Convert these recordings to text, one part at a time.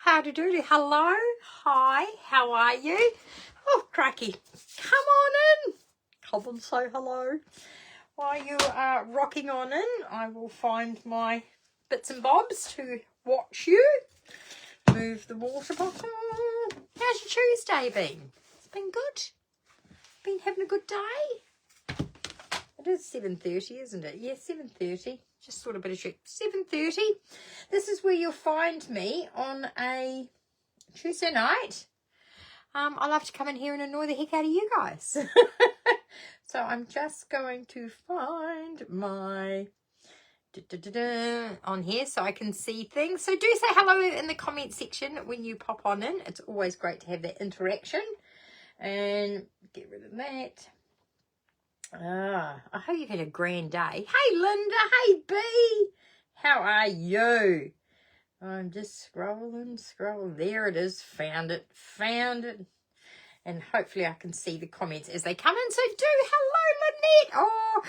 Howdy doody. Hello. Hi. How are you? Oh, cracky. Come on in. Come and say hello. While you are rocking on in, I will find my bits and bobs to watch you. Move the water bottle. How's your Tuesday been? It's been good. Been having a good day? It is 7:30, isn't it? Yeah, 7:30. Just sort of a bit of shit. 7:30. This is where you'll find me on a Tuesday night. I love to come in here and annoy the heck out of you guys. So I'm just going to find my on here so I can see things. So do say hello in the comment section when you pop on in. It's always great to have that interaction. And get rid of that. I hope you've had a grand day. Hey Linda, hey B, how are you? I'm just scrolling. There it is. Found it. And hopefully I can see the comments as they come in. So do hello, Lynette. Oh,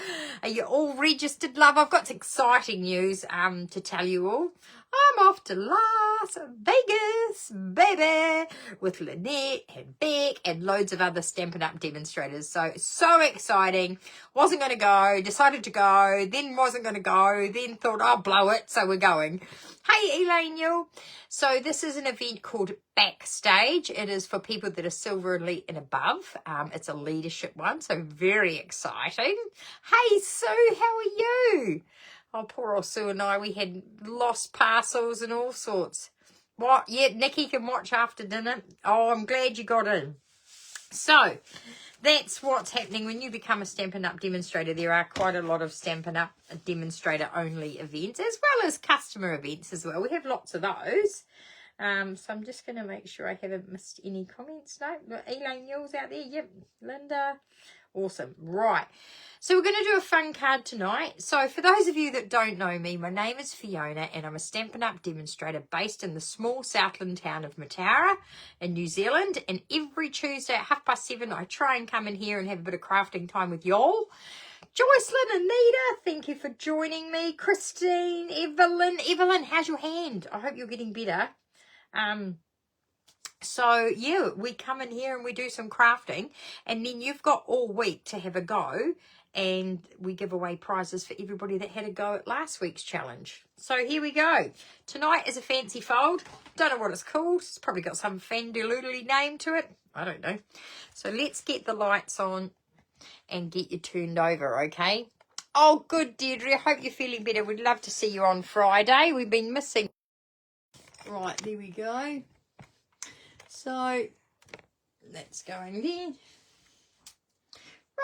are you all registered, love? I've got some exciting news to tell you all. I'm off to Las Vegas, baby, with Lynette and Beck and loads of other Stampin' Up! Demonstrators. So exciting. Wasn't going to go, decided to go, then wasn't going to go, then thought I'll blow it, so we're going. Hey, Elaine Yule. So this is an event called Backstage. It is for people that are Silver Elite and above. It's a leadership one, so very exciting. Hey, Sue, how are you? Oh, poor old Sue and I, we had lost parcels and all sorts. What? Yeah, Nikki can watch after dinner. Oh, I'm glad you got in. So that's what's happening when you become a Stampin' Up! Demonstrator. There are quite a lot of Stampin' Up! Demonstrator only events, as well as customer events as well. We have lots of those. So I'm just going to make sure I haven't missed any comments. No, Elaine Yule's out there. Yep, Linda. Awesome. Right. So we're going to do a fun card tonight. So for those of you that don't know me, my name is Fiona and I'm a Stampin' Up! Demonstrator based in the small Southland town of Mataura in New Zealand. And every Tuesday at 7:30, I try and come in here and have a bit of crafting time with y'all. Joycelyn, Anita, thank you for joining me. Christine, Evelyn, how's your hand? I hope you're getting better. So yeah, we come in here and we do some crafting, and then you've got all week to have a go, and we give away prizes for everybody that had a go at last week's challenge. So here we go. Tonight is a fancy fold. Don't know what it's called. It's probably got some fandoodly name to it. I don't know. So let's get the lights on and get you turned over, okay? Oh, good, Deirdre. I hope you're feeling better. We'd love to see you on Friday. We've been missing. Right, there we go. So that's going there.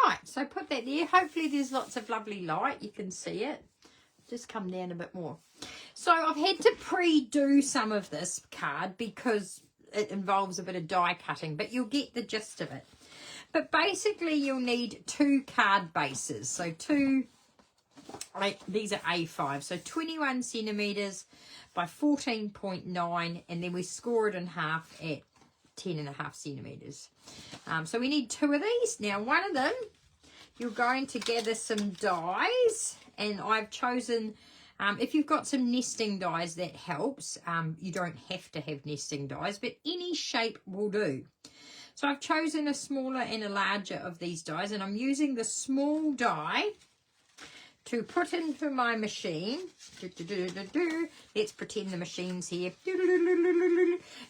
Right, so put that there. Hopefully there's lots of lovely light. You can see it. Just come down a bit more. So I've had to pre-do some of this card because it involves a bit of die cutting, but you'll get the gist of it. But basically you'll need 2 card bases. So these are A5, so 21 centimetres by 14.9, and then we score it in half at 10.5 centimetres. So we need 2 of these. Now one of them, you're going to gather some dies, and I've chosen, if you've got some nesting dies, that helps. You don't have to have nesting dies, but any shape will do. So I've chosen a smaller and a larger of these dies, and I'm using the small die to put into my machine. Let's pretend the machine's here.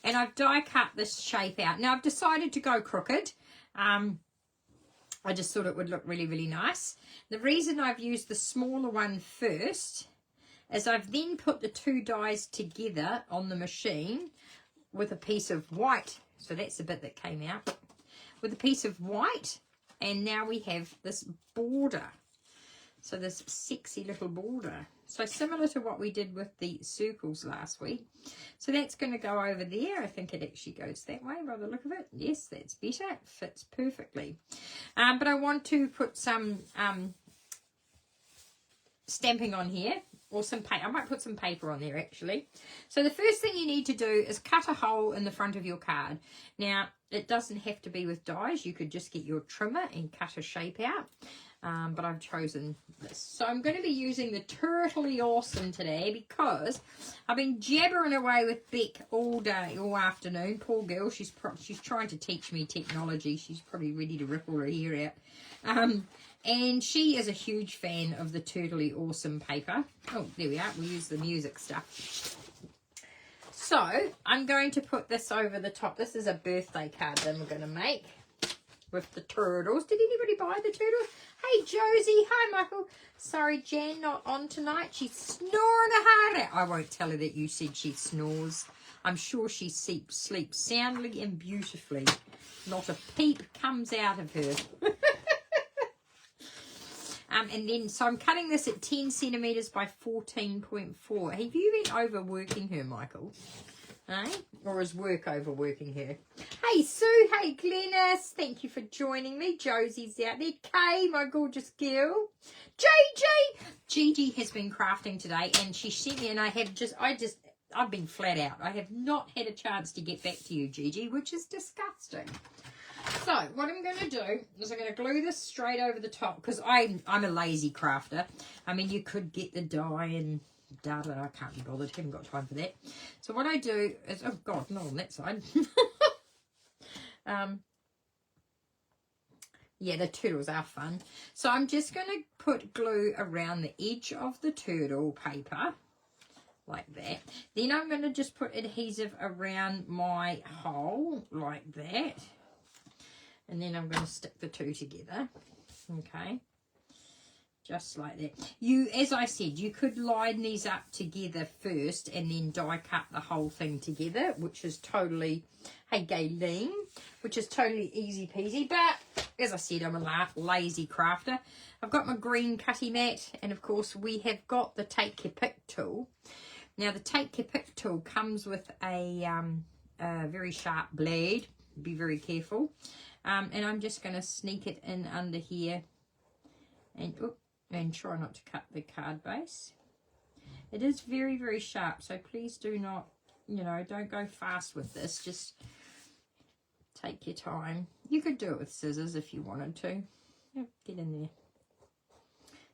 And I've die cut this shape out. Now I've decided to go crooked. I just thought it would look really, really nice. The reason I've used the smaller one first is I've then put the 2 dies together on the machine with a piece of white. So that's the bit that came out. With a piece of white. And now we have this border. So this sexy little border. So similar to what we did with the circles last week. So that's going to go over there. I think it actually goes that way by the look of it. Yes, that's better. It fits perfectly. But I want to put some stamping on here. Or some paint. I might put some paper on there actually. So the first thing you need to do is cut a hole in the front of your card. Now, it doesn't have to be with dies. You could just get your trimmer and cut a shape out. but I've chosen this. So I'm going to be using the Turtley Awesome today because I've been jabbering away with Beck all day, all afternoon. Poor girl, she's trying to teach me technology. She's probably ready to rip all her hair out. And she is a huge fan of the Turtley Awesome paper. Oh, there we are. We'll use the music stuff. So I'm going to put this over the top. This is a birthday card that we're going to make with the turtles. Did anybody buy the turtles? Hey, Josie. Hi, Michael. Sorry, Jan, not on tonight. She's snoring her heart out. I won't tell her that you said she snores. I'm sure she sleeps soundly and beautifully. Not a peep comes out of her. And then, so I'm cutting this at 10 centimetres by 14.4. Have you been overworking her, Michael? Eh? Or is work overworking her? Hey, Sue. Hey, Glennis. Thank you for joining me. Josie's out there. Kay, my gorgeous girl. Gigi has been crafting today, and she sent me, and I've been flat out. I have not had a chance to get back to you, Gigi, which is disgusting. So what I'm going to do is I'm going to glue this straight over the top because I'm a lazy crafter. I mean, you could get the dye and I can't be bothered. Haven't got time for that. So what I do is, oh God, not on that side. Yeah, the turtles are fun. So I'm just going to put glue around the edge of the turtle paper like that. Then I'm going to just put adhesive around my hole like that. And then I'm going to stick the two together. Okay. Just like that. As I said, you could line these up together first and then die cut the whole thing together, which is totally, hey Gayleen, which is totally easy peasy. But as I said, I'm a lazy crafter. I've got my green cutty mat, and of course we have got the Take Your Pick tool. Now the Take Your Pick tool comes with a very sharp blade. Be very careful. And I'm just going to sneak it in under here and try not to cut the card base. It is very, very sharp, so please do not, don't go fast with this. Just take your time. You could do it with scissors if you wanted to. Yep, get in there.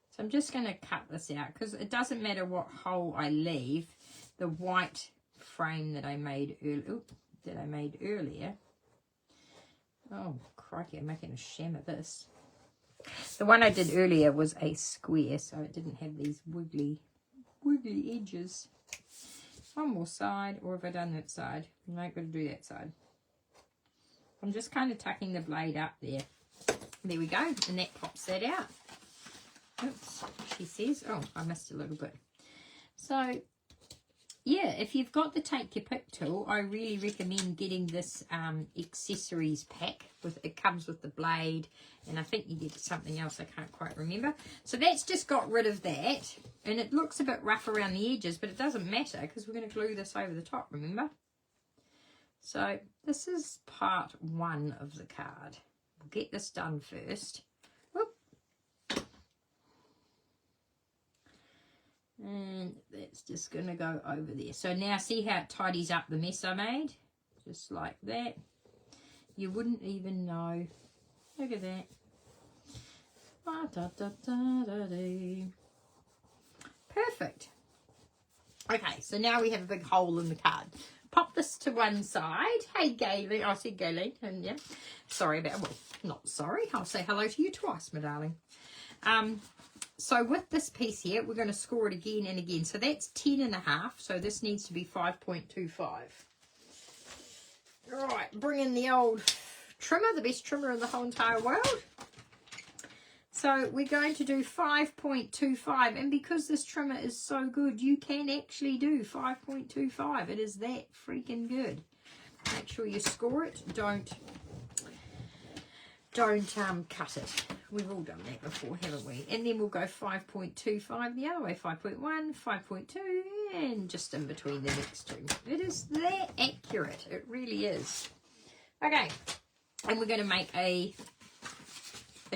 So I'm just going to cut this out because it doesn't matter what hole I leave. The white frame that I made earlier. Oh, crikey, I'm making a sham of this. The one I did earlier was a square, so it didn't have these wiggly edges. One more side, or have I done that side? No, I've got to do that side. I'm just kind of tucking the blade up there. There we go, and that pops that out. Oops, she says. Oh, I missed a little bit. So, yeah, if you've got the Take Your Pick tool, I really recommend getting this accessories pack. It comes with the blade, and I think you get something else, I can't quite remember. So that's just got rid of that, and it looks a bit rough around the edges, but it doesn't matter because we're going to glue this over the top, remember? So this is part one of the card. We'll get this done first. And that's just going to go over there. So now see how it tidies up the mess I made? Just like that. You wouldn't even know. Look at that. Perfect. Okay, so now we have a big hole in the card. Pop this to one side. Hey, Gayleen. I said Gayleen. And yeah, sorry about, well, not sorry. I'll say hello to you twice, my darling. So with this piece here, we're going to score it again and again. So that's 10.5. So this needs to be 5.25. Right, bring in the old trimmer, the best trimmer in the whole entire world. So we're going to do 5.25. And because this trimmer is so good, you can actually do 5.25. It is that freaking good. Make sure you score it. Don't cut it. We've all done that before, haven't we? And then we'll go 5.25 the other way, 5.1, 5.2, and just in between the next two. It is that accurate. It really is. Okay, and we're going to make a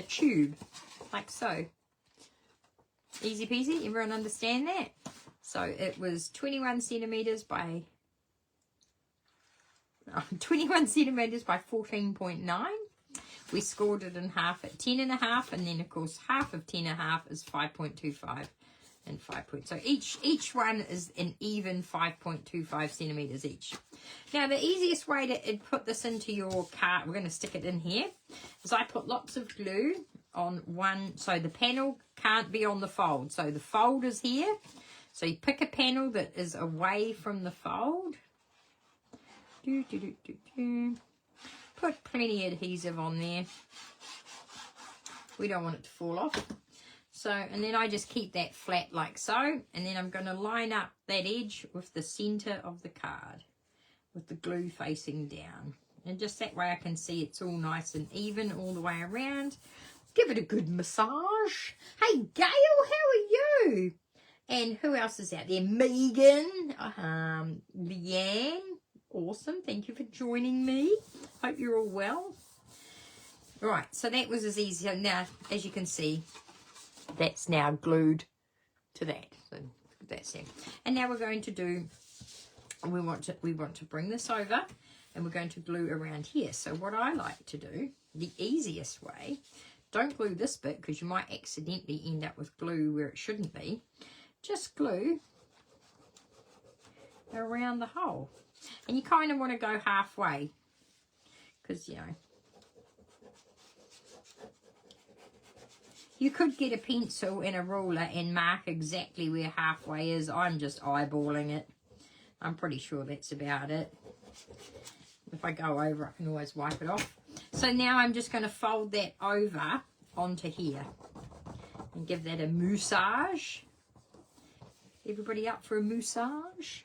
tube, like so. Easy peasy, everyone understand that? So it was 21 centimetres by 21 centimetres by 14.9. We scored it in half at 10.5, and then of course half of 10.5 is 5.25 and 5 point. So each one is an even 5.25 centimeters each. Now the easiest way to put this into your card, we're going to stick it in here, is I put lots of glue on one, so the panel can't be on the fold. So the fold is here. So you pick a panel that is away from the fold. Put plenty of adhesive on there. We don't want it to fall off. So, and then I just keep that flat like so. And then I'm going to line up that edge with the center of the card, with the glue facing down. And just that way I can see it's all nice and even all the way around. Give it a good massage. Hey, Gail, how are you? And who else is out there? Megan, Leanne. Awesome. Thank you for joining me. Hope you're all well. Right, so that was as easy. So now, as you can see, that's now glued to that. So that's it. And now we're going to do, we want to bring this over, and we're going to glue around here. So what I like to do, the easiest way, don't glue this bit because you might accidentally end up with glue where it shouldn't be. Just glue around the hole. And you kind of want to go halfway because, you know, you could get a pencil and a ruler and mark exactly where halfway is. I'm just eyeballing it. I'm pretty sure that's about it. If I go over, I can always wipe it off. So now I'm just going to fold that over onto here and give that a massage. Everybody up for a massage?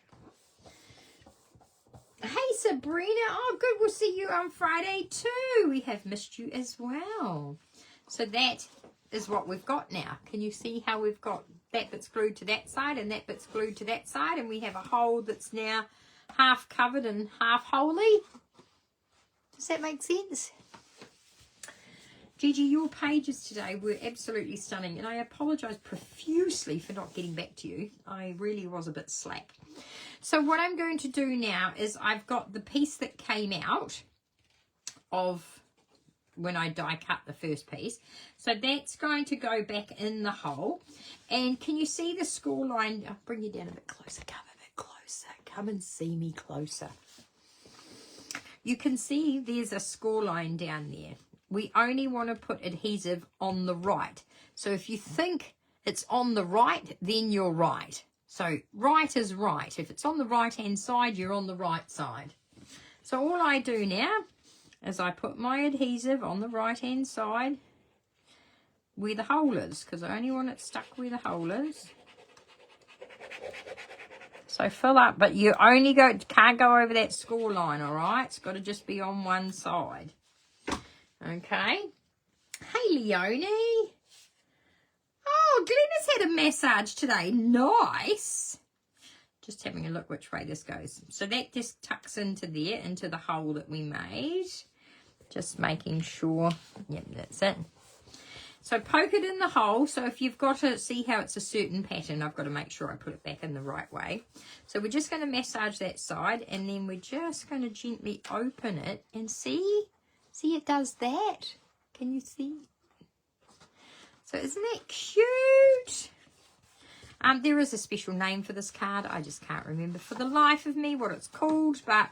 Hey, Sabrina. Oh, good. We'll see you on Friday too. We have missed you as well. So that is what we've got now. Can you see how we've got that bit's glued to that side and that bit's glued to that side, and we have a hole that's now half covered and half holy? Does that make sense? Gigi, your pages today were absolutely stunning, and I apologise profusely for not getting back to you. I really was a bit slack. So what I'm going to do now is I've got the piece that came out of when I die cut the first piece. So that's going to go back in the hole. And can you see the score line? I'll bring you down a bit closer. Come a bit closer. Come and see me closer. You can see there's a score line down there. We only want to put adhesive on the right. So if you think it's on the right, then you're right. So right is right. If it's on the right-hand side, you're on the right side. So all I do now is I put my adhesive on the right-hand side where the hole is, because I only want it stuck where the hole is. So fill up, but you only can't go over that score line, all right? It's got to just be on one side. Okay. Hey, Leonie. Oh, Glenda's had a massage today. Nice. Just having a look which way this goes. So that just tucks into there, into the hole that we made. Just making sure. Yep, that's it. So poke it in the hole. So if you've got to see how it's a certain pattern, I've got to make sure I put it back in the right way. So we're just going to massage that side, and then we're just going to gently open it and see. See, it does that. Can you see? So isn't that cute? There is a special name for this card. I just can't remember for the life of me what it's called, but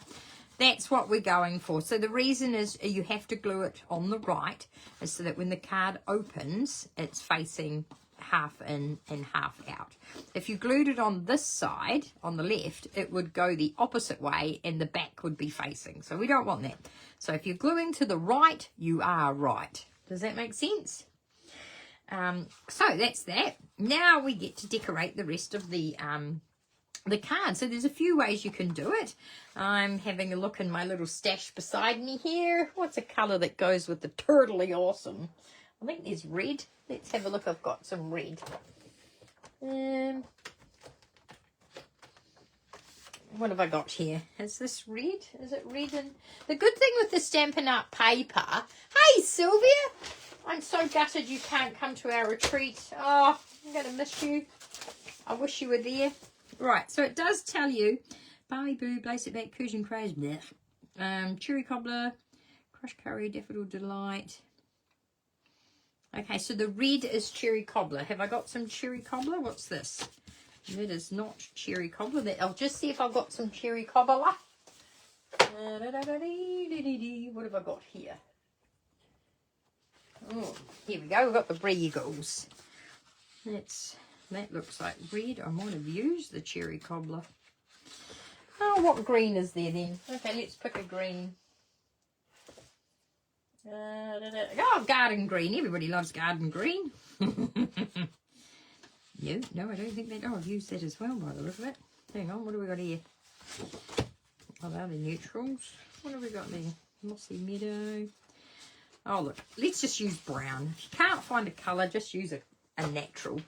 that's what we're going for. So the reason is you have to glue it on the right, is so that when the card opens, it's facing half in and half out. If you glued it on this side, on the left, it would go the opposite way and the back would be facing. So we don't want that. So if you're gluing to the right, you are right. Does that make sense? So that's that. Now we get to decorate the rest of the card. So there's a few ways you can do it. I'm having a look in my little stash beside me here. What's a colour that goes with the turtly awesome? I think there's red. Let's have a look. I've got some red. What have I got here? Is this red? Is it red? And the good thing with the Stampin' Up paper. Hey, Sylvia. I'm so gutted you can't come to our retreat. Oh, I'm going to miss you. I wish you were there. Right, so it does tell you Barley Boo, Blaze It Back, Persian Crows, cherry cobbler, Crushed curry, daffodil delight. Okay, so the red is cherry cobbler. Have I got some cherry cobbler? What's this? It is not cherry cobbler. I'll just see if I've got some cherry cobbler. What have I got here? Oh, here we go. We've got the Regals. That looks like red. I might have used the cherry cobbler. Oh, what green is there then? Okay, let's pick a green. Oh, garden green. Everybody loves garden green. No, I don't think that. Oh, I've used that as well by the look of it. Hang on, what do we got here? Oh, they're the neutrals. What have we got there? Mossy meadow. Oh, look, let's just use brown. If you can't find a colour, just use a neutral.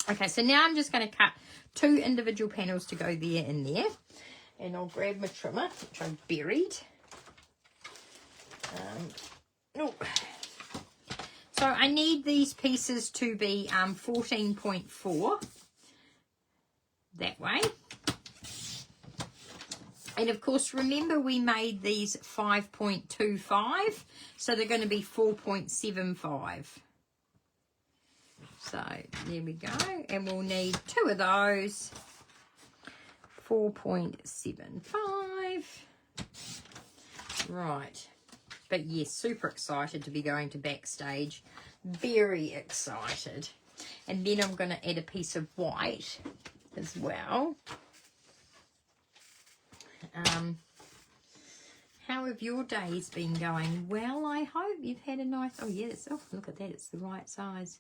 Okay, so now I'm just going to cut 2 individual panels to go there and there. And I'll grab my trimmer, which I've buried. So I need these pieces to be 14.4. That way. And of course, remember we made these 5.25, so they're going to be 4.75. So there we go, and we'll need 2 of those, 4.75. Right, but yes, super excited to be going to backstage, very excited. And then I'm going to add a piece of white as well. How have your days been going? Well, I hope you've had a nice... Oh, yes. Oh, look at that. It's the right size.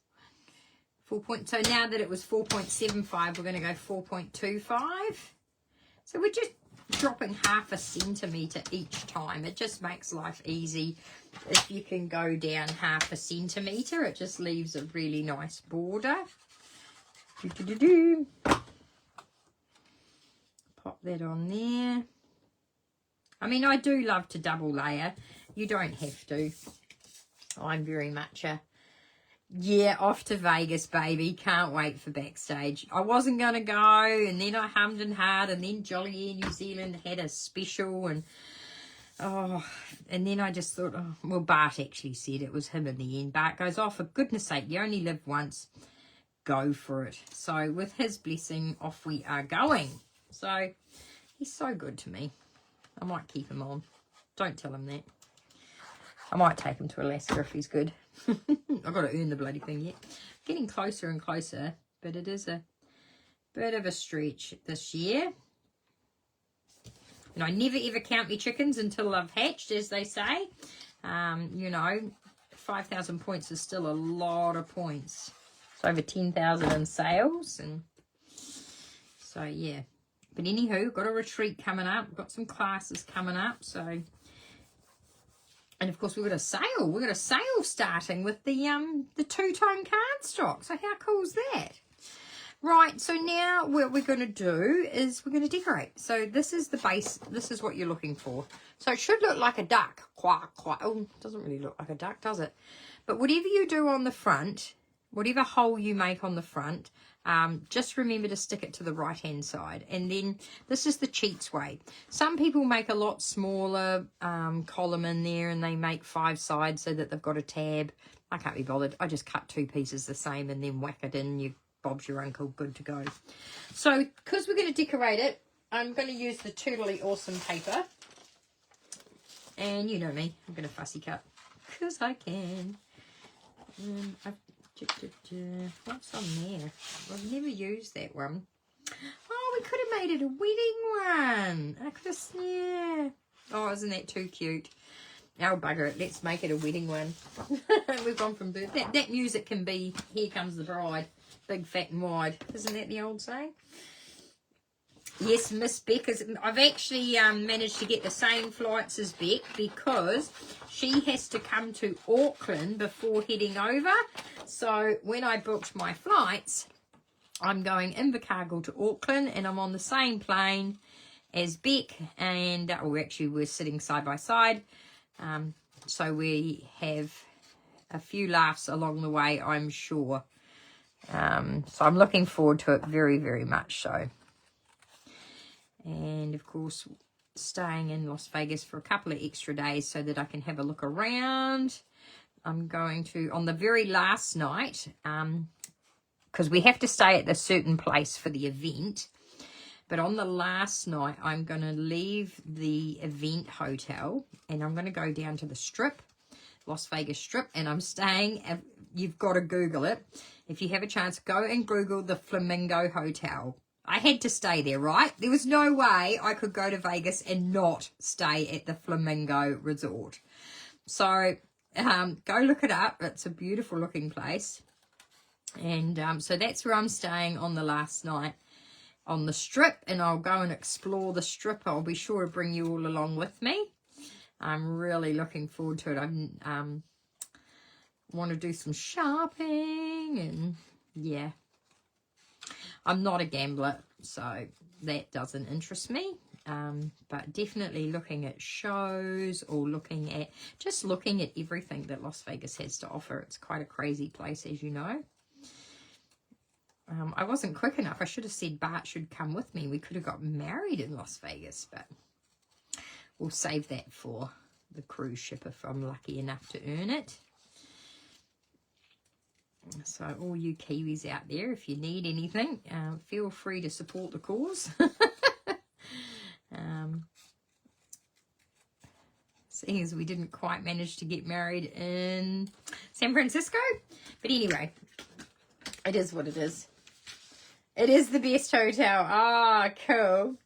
So now that it was 4.75, we're going to go 4.25. So we're just dropping half a centimetre each time. It just makes life easy. If you can go down half a centimetre, it just leaves a really nice border. Pop that on there. I mean, I do love to double layer. You don't have to. I'm very much a, yeah, off to Vegas, baby. Can't wait for backstage. I wasn't going to go, and then I hummed and hawed, and then Jolly Air New Zealand had a special, and then I just thought, oh, well, Bart actually said it was him in the end. Bart goes, oh, for goodness sake, you only live once. Go for it. So with his blessing, off we are going. So he's so good to me. I might keep him on. Don't tell him that. I might take him to Alaska if he's good. I've got to earn the bloody thing yet. Getting closer and closer, but it is a bit of a stretch this year. And I never ever count my chickens until I've hatched, as they say. You know, 5,000 points is still a lot of points. It's over 10,000 in sales, and so yeah. But anywho, got a retreat coming up. Got some classes coming up. So, and of course we've got a sale. We've got a sale starting with the 2-tone cardstock. So how cool is that? Right. So now what we're going to do is we're going to decorate. So this is the base. This is what you're looking for. So it should look like a duck. Quack, quack. Oh, it doesn't really look like a duck, does it? But whatever you do on the front, whatever hole you make on the front, just remember to stick it to the right hand side. And then this is the cheats way. Some people make a lot smaller column in there, and they make 5 sides so that they've got a tab. I can't be bothered. I just cut 2 pieces the same and then whack it in. You Bob's your uncle, good to go. So because we're going to decorate it, I'm going to use the Totally Awesome paper. And you know me, I'm going to fussy cut because I can. What's on there? I've never used that one. Oh, we could have made it a wedding one. I could have, yeah. Oh, isn't that too cute? Oh, bugger it. Let's make it a wedding one. We've gone from birth. That music can be Here Comes the Bride. Big, fat and wide. Isn't that the old saying? Yes, Miss Beck. I've actually managed to get the same flights as Beck because she has to come to Auckland before heading over. So when I booked my flights, I'm going Invercargill to Auckland, and I'm on the same plane as Beck. And we're sitting side by side. So we have a few laughs along the way, I'm sure. So I'm looking forward to it very, very much so. And of course, staying in Las Vegas for a couple of extra days so that I can have a look around. I'm going to, on the very last night, because we have to stay at a certain place for the event, but on the last night, I'm going to leave the event hotel and I'm going to go down to the Strip, Las Vegas Strip, and I'm staying at, you've got to Google it. If you have a chance, go and Google the Flamingo Hotel. I had to stay there, right? There was no way I could go to Vegas and not stay at the Flamingo Resort. So go look it up. It's a beautiful looking place. And so that's where I'm staying on the last night on the Strip. And I'll go and explore the Strip. I'll be sure to bring you all along with me. I'm really looking forward to it. I want to do some shopping and yeah. I'm not a gambler, so that doesn't interest me. But definitely looking at shows or looking at everything that Las Vegas has to offer. It's quite a crazy place, as you know. I wasn't quick enough. I should have said Bart should come with me. We could have got married in Las Vegas, but we'll save that for the cruise ship if I'm lucky enough to earn it. So all you Kiwis out there, if you need anything, feel free to support the cause. Seeing as we didn't quite manage to get married in San Francisco. But anyway, it is what it is. It is the best hotel. Ah, cool.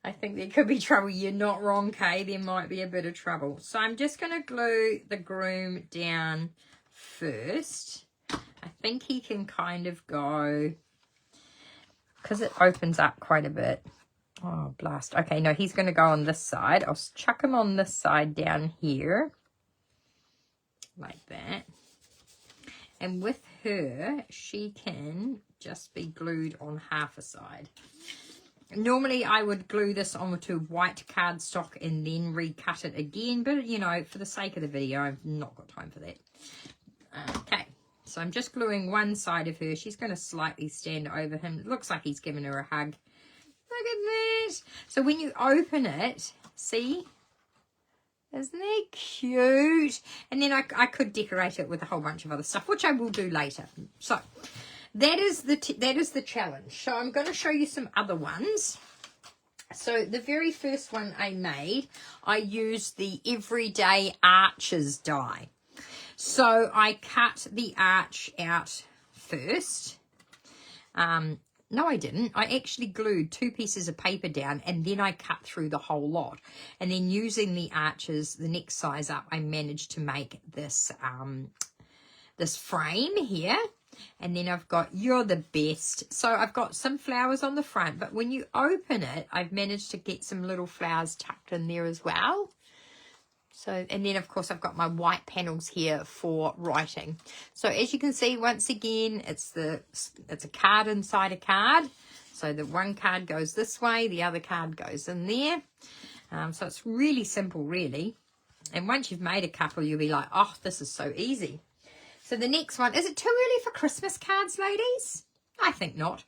I think there could be trouble. You're not wrong, Kay. There might be a bit of trouble. So I'm just going to glue the groom down first. I think he can kind of go, because it opens up quite a bit. Oh, blast. Okay, no, he's going to go on this side. I'll chuck him on this side down here. Like that. And with her, she can just be glued on half a side. Normally, I would glue this onto white cardstock and then recut it again. But, you know, for the sake of the video, I've not got time for that. Okay. So I'm just gluing one side of her. She's going to slightly stand over him. It looks like he's giving her a hug. Look at this. So when you open it, see? Isn't it cute? And then I could decorate it with a whole bunch of other stuff, which I will do later. So that is the challenge. So I'm going to show you some other ones. So the very first one I made, I used the Everyday Arches die. So I cut the arch out first. No, I didn't. I actually glued 2 pieces of paper down and then I cut through the whole lot. And then using the arches, the next size up, I managed to make this, this frame here. And then I've got You're the Best. So I've got some flowers on the front, but when you open it, I've managed to get some little flowers tucked in there as well. So, and then of course I've got my white panels here for writing. So as you can see, once again, it's a card inside a card. So the one card goes this way, the other card goes in there. So it's really simple, really. And once you've made a couple, you'll be like, oh, this is so easy. So the next one, is it too early for Christmas cards, ladies? I think not.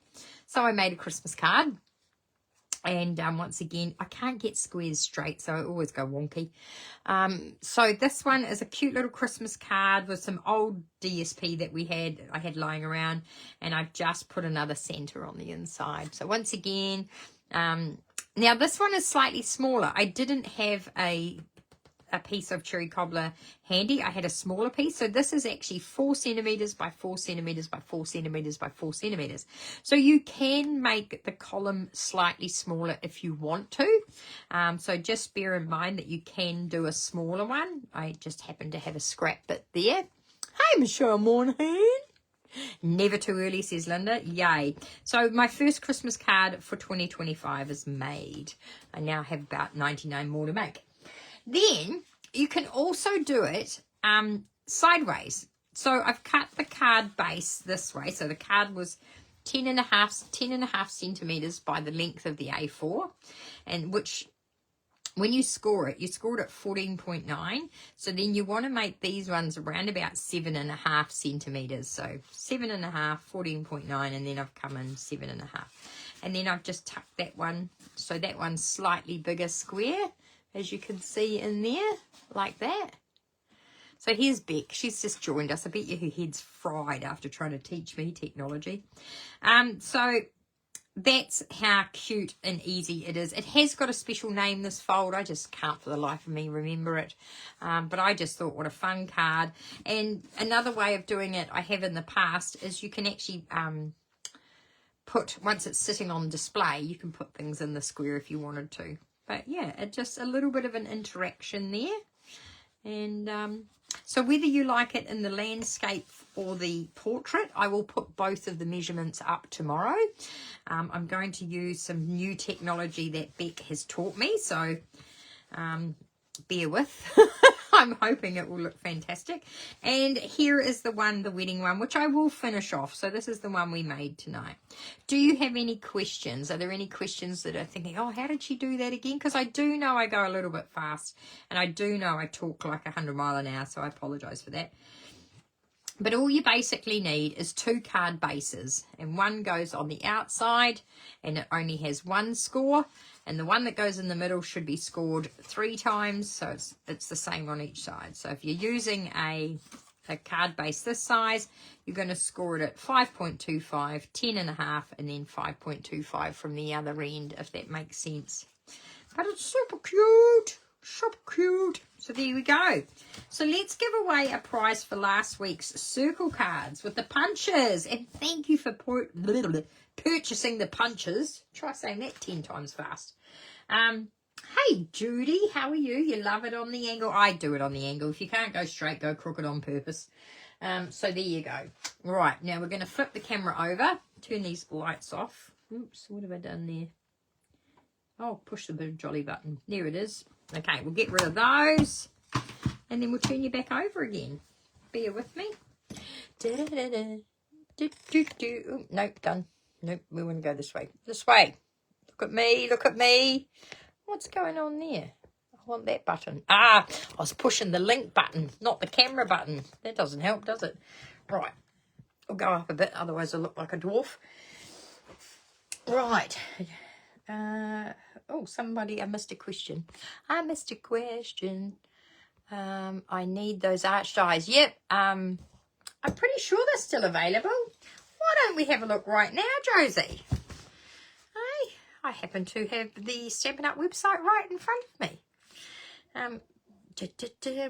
So I made a Christmas card. And once again, I can't get squares straight, so I always go wonky. So this one is a cute little Christmas card with some old DSP that I had lying around. And I've just put another center on the inside. So once again, now this one is slightly smaller. I didn't have a piece of cherry cobbler handy. I had a smaller piece. So this is actually 4 centimeters by 4 centimeters by 4 centimeters by 4 centimeters. So you can make the column slightly smaller if you want to. So just bear in mind that you can do a smaller one. I just happen to have a scrap bit there. Hi, Michelle Monahan. Never too early, says Linda. Yay. So my first Christmas card for 2025 is made. I now have about 99 more to make. Then you can also do it sideways. So I've cut the card base this way. So the card was 10 and a half centimeters by the length of the A4, and which when you score it, you scored at 14.9. So then you want to make these ones around about 7.5 centimeters. So 7.5, 14.9, and then I've come in 7.5. And then I've just tucked that one, so that one's slightly bigger square, as you can see in there, like that. So here's Beck. She's just joined us. I bet you her head's fried after trying to teach me technology. So that's how cute and easy it is. It has got a special name, this fold. I just can't for the life of me remember it. But I just thought, what a fun card. And another way of doing it I have in the past is you can actually put, once it's sitting on display, you can put things in the square if you wanted to. But yeah, it just a little bit of an interaction there. And so whether you like it in the landscape or the portrait, I will put both of the measurements up tomorrow. I'm going to use some new technology that Beck has taught me, so bear with. I'm hoping it will look fantastic. And here is the one, the wedding one, which I will finish off. So this is the one we made tonight. Do you have any questions? Are there any questions that are thinking, oh, how did she do that again? Because I do know I go a little bit fast, and I do know I talk like 100 miles an hour, so I apologize for that. But all you basically need is 2 card bases, and one goes on the outside and it only has 1 score, and the one that goes in the middle should be scored 3 times, so it's the same on each side. So if you're using a card base this size, you're going to score it at 5.25, 10.5, and then 5.25 from the other end, if that makes sense. But it's super cute. So cute. So there we go. So let's give away a prize for last week's circle cards with the punches. And thank you for purchasing the punches. Try saying that 10 times fast. Hey, Judy, how are you? You love it on the angle? I do it on the angle. If you can't go straight, go crooked on purpose. So there you go. Right, now we're going to flip the camera over. Turn these lights off. Oops, what have I done there? Oh, push the big jolly button. There it is. Okay, we'll get rid of those, and then we'll turn you back over again. Bear with me. Oh, nope, done. Nope, we want to go this way. This way. Look at me, look at me. What's going on there? I want that button. Ah, I was pushing the link button, not the camera button. That doesn't help, does it? Right, I'll go up a bit, otherwise I look like a dwarf. Right. Oh, somebody, I missed a question. I missed a question. I need those arched eyes. Yep. I'm pretty sure they're still available. Why don't we have a look right now, Josie? Hey, I happen to have the Stampin' Up website right in front of me.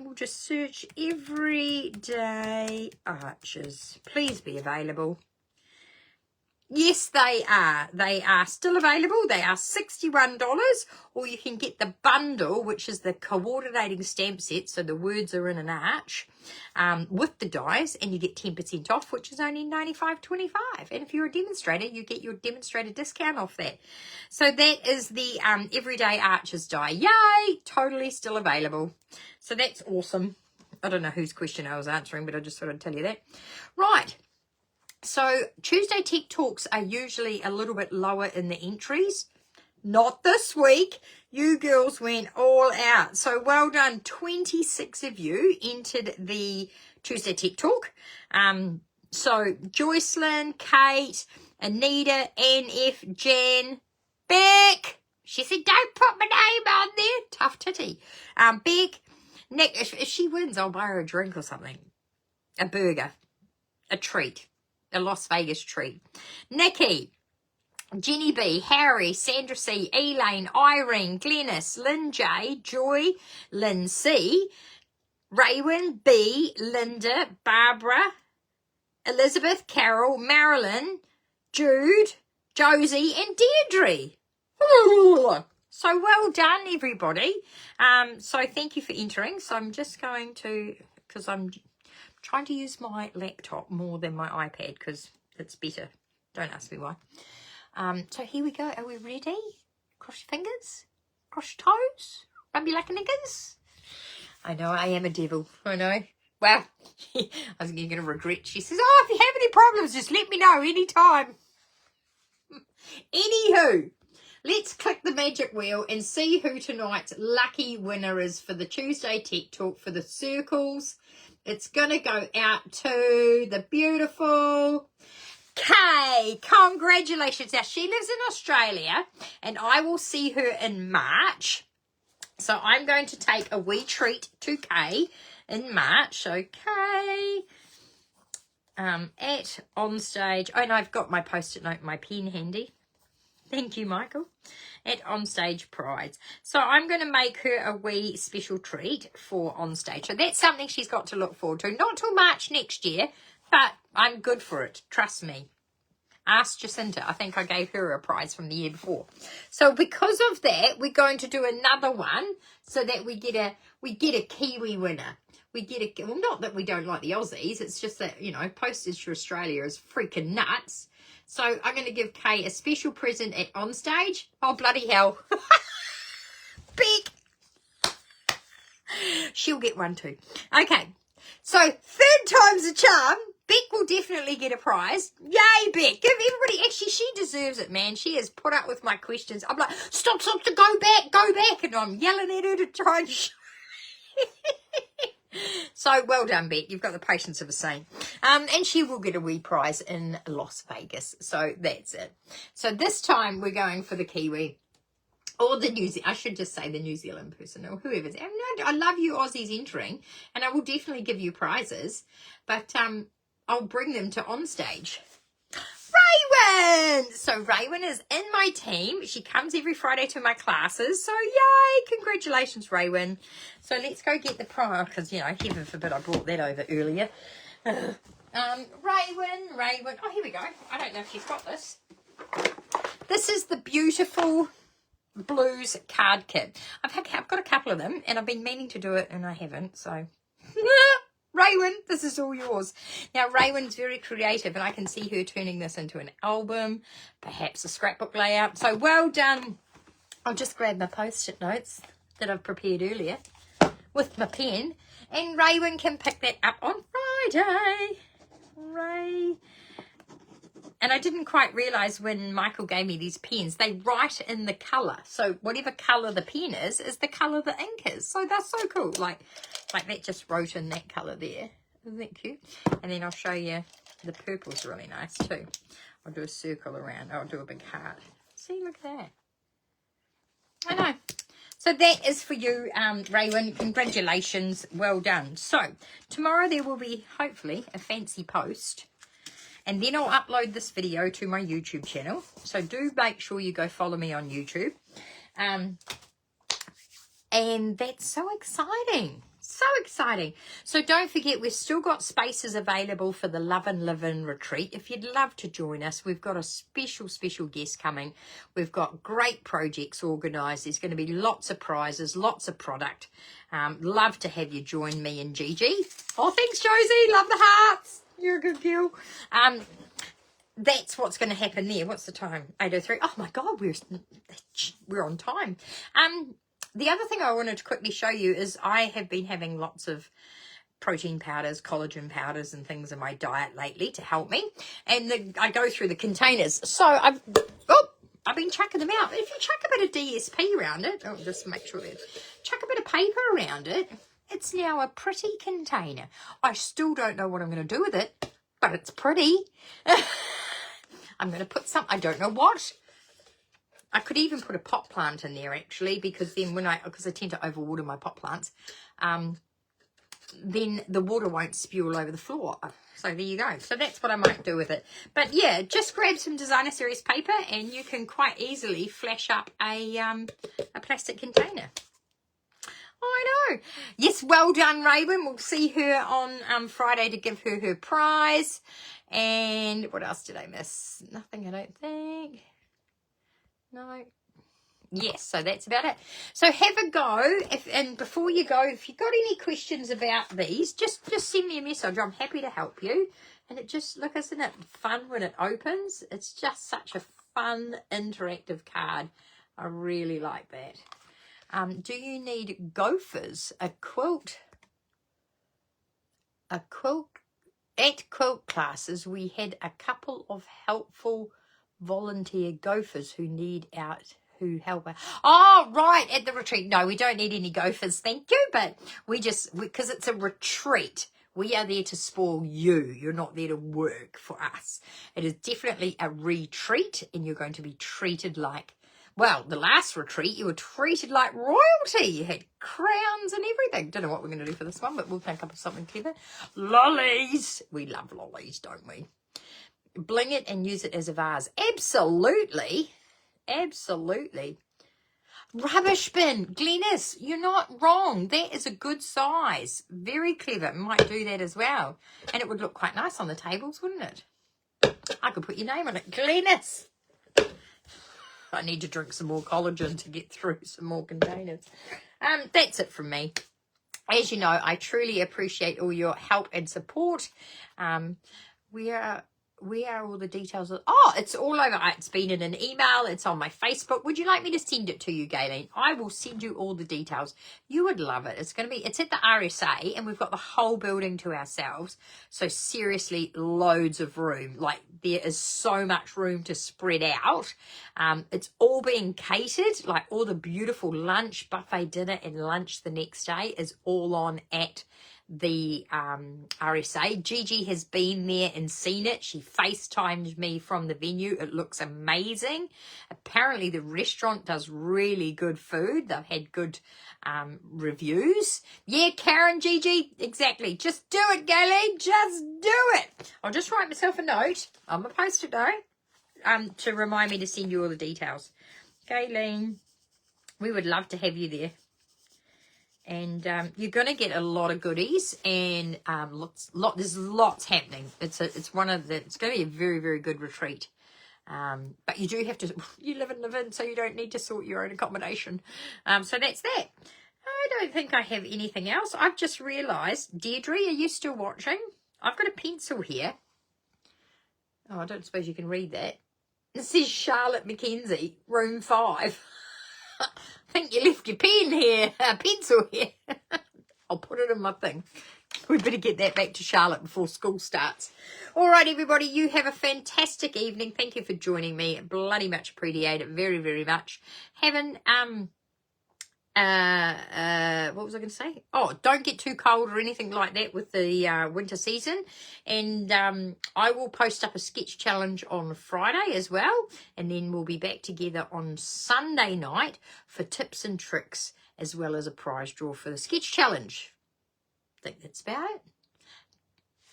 We'll just search everyday arches. Please be available. Yes, they are. They are still available. They are $61, or you can get the bundle, which is the coordinating stamp set, so the words are in an arch, with the dies, and you get 10% off, which is only $95.25. And if you're a demonstrator, you get your demonstrator discount off that. So that is the Everyday Arches die. Yay! Totally still available. So that's awesome. I don't know whose question I was answering, but I just thought I'd tell you that. Right. So Tuesday Tech Talks are usually a little bit lower in the entries. Not this week. You girls went all out. So well done. 26 of you entered the Tuesday Tech Talk. So Joycelyn, Kate, Anita, NF, Jan, Beck. She said, don't put my name on there. Tough titty. Beck, Nick, if she wins, I'll buy her a drink or something. A burger. A treat. A Las Vegas treat. Nikki, Jenny B, Harry, Sandra C, Elaine, Irene, Glennis, Lynn J, Joy, Lynn C, Raywin B, Linda, Barbara, Elizabeth, Carol, Marilyn, Jude, Josie, and Deirdre. So well done, everybody. So thank you for entering. So I'm just going to, because I'm trying to use my laptop more than my iPad because it's better. Don't ask me why. So here we go. Are we ready? Cross your fingers. Cross your toes. Rub your like a niggers. I know, I am a devil. I know. Well, I was going to regret. She says, oh, if you have any problems, just let me know anytime. Anywho, let's click the magic wheel and see who tonight's lucky winner is for the Tuesday Tech Talk for the circles. It's going to go out to the beautiful Kay, congratulations. Now, she lives in Australia, and I will see her in March. So I'm going to take a wee treat to Kay in March. So Kay, at Onstage. Oh, and I've got my post-it note, my pen handy. Thank you, Michael. At Onstage Prides. So I'm going to make her a wee special treat for Onstage. So that's something she's got to look forward to. Not till March next year, but I'm good for it. Trust me. Ask Jacinta. I think I gave her a prize from the year before. So because of that, we're going to do another one so that we get a Kiwi winner. We get a, well, not that we don't like the Aussies. It's just that, you know, postage for Australia is freaking nuts. So I'm going to give Kay a special present at Onstage. Oh, bloody hell. Beck. She'll get one too. Okay. So third time's a charm. Beck will definitely get a prize. Yay, Beck. Give everybody, actually, she deserves it, man. She has put up with my questions. I'm like, stop, to go back. And I'm yelling at her to try and show. So well done, Beck. You've got the patience of a saint. And she will get a wee prize in Las Vegas. So that's it. So this time we're going for the Kiwi. Or the New Zealand, I should just say the New Zealand person or whoever's. I love you Aussies entering, and I will definitely give you prizes, but I'll bring them to Onstage. Raywin! So Raywin is in my team. She comes every Friday to my classes. So yay! Congratulations, Raywin. So let's go get the prize, because, you know, heaven forbid I brought that over earlier. Raywin. Oh, here we go. I don't know if she's got this. This is the beautiful blues card kit. I've got a couple of them, and I've been meaning to do it, and I haven't, so Raywin, this is all yours. Now Raywin's very creative, and I can see her turning this into an album, perhaps a scrapbook layout. So well done. I'll just grab my post-it notes that I've prepared earlier with my pen, and Raywin can pick that up on Friday. Ray. And I didn't quite realise when Michael gave me these pens, they write in the colour. So whatever colour the pen is the colour the ink is. So that's so cool. Like that just wrote in that colour there. Isn't that cute? And then I'll show you the purple's really nice too. I'll do a circle around. I'll do a big heart. See, look at that. I know. So that is for you, Raywin. Congratulations. Well done. So tomorrow there will be, hopefully, a fancy post. And then I'll upload this video to my YouTube channel. So do make sure you go follow me on YouTube. And that's so exciting. So exciting. So don't forget, we've still got spaces available for the Love and Live In retreat. If you'd love to join us, we've got a special guest coming. We've got great projects organised. There's going to be lots of prizes, lots of product. Love to have you join me and Gigi. Oh, thanks, Josie. Love the hearts. You're a good girl. That's what's going to happen there. What's the time? 8:03. Oh my God, we're on time. The other thing I wanted to quickly show you is I have been having lots of protein powders, collagen powders and things in my diet lately to help me. And I go through the containers. So I've been chucking them out. But if you chuck a bit of DSP around it, I'll just make sure that chuck a bit of paper around it, it's now a pretty container. I still don't know what I'm going to do with it, but it's pretty. I'm going to put some, I don't know what. I could even put a pot plant in there actually, because then because I tend to overwater my pot plants, then the water won't spew all over the floor. So there you go. So that's what I might do with it. But yeah, just grab some Designer Series paper and you can quite easily flash up a plastic container. I know. Yes, well done, Raywin. We'll see her on Friday to give her prize. And what else did I miss? Nothing, I don't think. No. Yes, so that's about it. So have a go. And before you go, if you've got any questions about these, just send me a message. I'm happy to help you. And it just, look, isn't it fun when it opens? It's just such a fun, interactive card. I really like that. Do you need gophers? A quilt. At quilt classes, we had a couple of helpful volunteer gophers who help out. Oh, right, at the retreat. No, we don't need any gophers, thank you. But because it's a retreat, We are there to spoil you. You're not there to work for us. It is definitely a retreat, and you're going to be treated like, well, the last retreat, you were treated like royalty. You had crowns and everything. Don't know what we're going to do for this one, but we'll think up of something clever. Lollies. We love lollies, don't we? Bling it and use it as a vase. Absolutely. Absolutely. Rubbish bin. Glenys, you're not wrong. That is a good size. Very clever. Might do that as well. And it would look quite nice on the tables, wouldn't it? I could put your name on it. Glenys. I need to drink some more collagen to get through some more containers. That's it from me. As you know, I truly appreciate all your help and support. Where are all the details? It's all over. It's been in an email. It's on my Facebook. Would you like me to send it to you, Gayleen? I will send you all the details. You would love it. It's at the RSA, and we've got the whole building to ourselves. So seriously, loads of room. Like, there is so much room to spread out. It's all being catered. Like, all the beautiful lunch, buffet dinner, and lunch the next day is all on at the RSA. Gigi has been there and seen it. She FaceTimed me from the venue. It looks amazing. Apparently the restaurant does really good food. They've had good reviews. Yeah, Karen, Gigi, exactly. Just do it, Gayleen. Just do it. I'll just write myself a note on my post-it note to remind me to send you all the details. Gayleen, we would love to have you there. And you're going to get a lot of goodies, and there's lots happening. It's going to be a very, very good retreat. But you do have to, you live in the Vin, so you don't need to sort your own accommodation. So that's that. I don't think I have anything else. I've just realised, Deirdre, are you still watching? I've got a pencil here. Oh, I don't suppose you can read that. It says Charlotte Mackenzie, room 5. I think you left your pen here, pencil here. I'll put it in my thing. We better get that back to Charlotte before school starts. All right, everybody, you have a fantastic evening. Thank you for joining me. Bloody much appreciate it. Very, very much. Having, what was I going to say? Oh, don't get too cold or anything like that with the winter season. And I will post up a sketch challenge on Friday as well. And then we'll be back together on Sunday night for tips and tricks, as well as a prize draw for the sketch challenge. I think that's about it.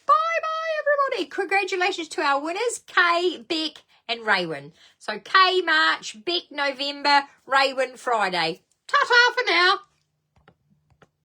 Bye-bye, everybody. Congratulations to our winners, Kay, Beck, and Raywin. So Kay, March, Beck, November, Raywin, Friday. Ta-ta for now.